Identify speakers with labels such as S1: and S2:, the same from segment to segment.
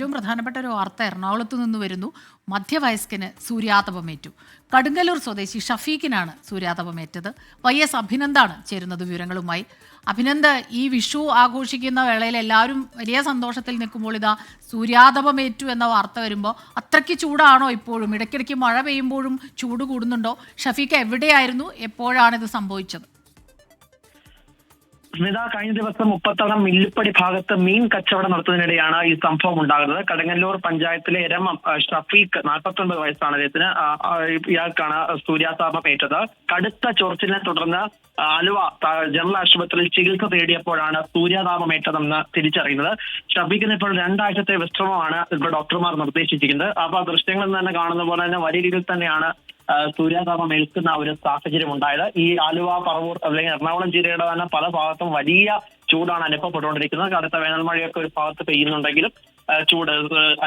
S1: ഏറ്റവും പ്രധാനപ്പെട്ട ഒരു വാർത്ത എറണാകുളത്ത് നിന്ന് വരുന്നു. മധ്യവയസ്കന് സൂര്യാതപമേറ്റു. കടുങ്ങല്ലൂർ സ്വദേശി ഷഫീഖിനാണ് സൂര്യാതപമേറ്റത്. YS അഭിനന്ദാണ് ചേരുന്നത് വിവരങ്ങളുമായി. അഭിനന്ദ്, ഈ വിഷു ആഘോഷിക്കുന്ന വേളയിൽ എല്ലാവരും വലിയ സന്തോഷത്തിൽ നിൽക്കുമ്പോൾ ഇതാ സൂര്യാതപമേറ്റു എന്ന വാർത്ത വരുമ്പോൾ അത്രയ്ക്ക് ചൂടാണോ ഇപ്പോഴും? ഇടയ്ക്കിടയ്ക്ക് മഴ പെയ്യുമ്പോഴും ചൂട് കൂടുന്നുണ്ടോ? ഷഫീഖ് എവിടെയായിരുന്നു? എപ്പോഴാണിത് സംഭവിച്ചത്?
S2: സ്മിത, കഴിഞ്ഞ ദിവസം മുപ്പത്തളം മില്ലിപ്പടി ഭാഗത്ത് മീൻ കച്ചവടം നടത്തുന്നതിനിടെയാണ് ഈ സംഭവം ഉണ്ടാകുന്നത്. കടങ്ങല്ലൂർ പഞ്ചായത്തിലെ എരമം ഷഫീഖ്, 49 വയസ്സാണ് അദ്ദേഹത്തിന്. ഇയാൾക്കാണ് സൂര്യാതാപം ഏറ്റത്. കടുത്ത ചൊറിച്ചിലിനെ തുടർന്ന് ആലുവ ജനറൽ ആശുപത്രിയിൽ ചികിത്സ തേടിയപ്പോഴാണ് സൂര്യാതാപമേറ്റതെന്ന് തിരിച്ചറിയുന്നത്. ഷഫീഖിന് ഇപ്പോൾ 2 ആഴ്ചത്തെ വിശ്രമമാണ് ഇപ്പോൾ ഡോക്ടർമാർ നിർദ്ദേശിച്ചിരിക്കുന്നത്. അപ്പൊ ദൃശ്യങ്ങളിൽ നിന്ന് തന്നെ കാണുന്ന പോലെ തന്നെ വലിയ രീതിയിൽ തന്നെയാണ് സൂര്യാതാപം ഏൽക്കുന്ന ഒരു സാഹചര്യം ഉണ്ടായത്. ഈ ആലുവ, പറവൂർ അല്ലെങ്കിൽ എറണാകുളം ജില്ലയുടെ തന്നെ പല ഭാഗത്തും വലിയ ചൂടാണ് അനുഭവപ്പെട്ടുകൊണ്ടിരിക്കുന്നത്. കടുത്ത വേനൽ മഴയൊക്കെ ഒരു ഭാഗത്ത് പെയ്യുന്നുണ്ടെങ്കിലും ചൂട്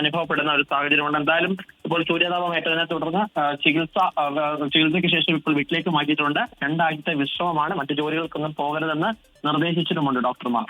S2: അനുഭവപ്പെടുന്ന ഒരു സാഹചര്യമുണ്ട്. എന്തായാലും ഇപ്പോൾ സൂര്യാതാപം ഏറ്റതിനെ തുടർന്ന് ചികിത്സയ്ക്ക് ശേഷം ഇപ്പോൾ വീട്ടിലേക്ക് മാറ്റിയിട്ടുണ്ട്. 2 ആഴ്ചത്തെ വിശ്രമമാണ്. മറ്റു ജോലികൾക്കൊന്നും പോകരുതെന്ന് നിർദ്ദേശിച്ചിട്ടുമുണ്ട് ഡോക്ടർമാർ.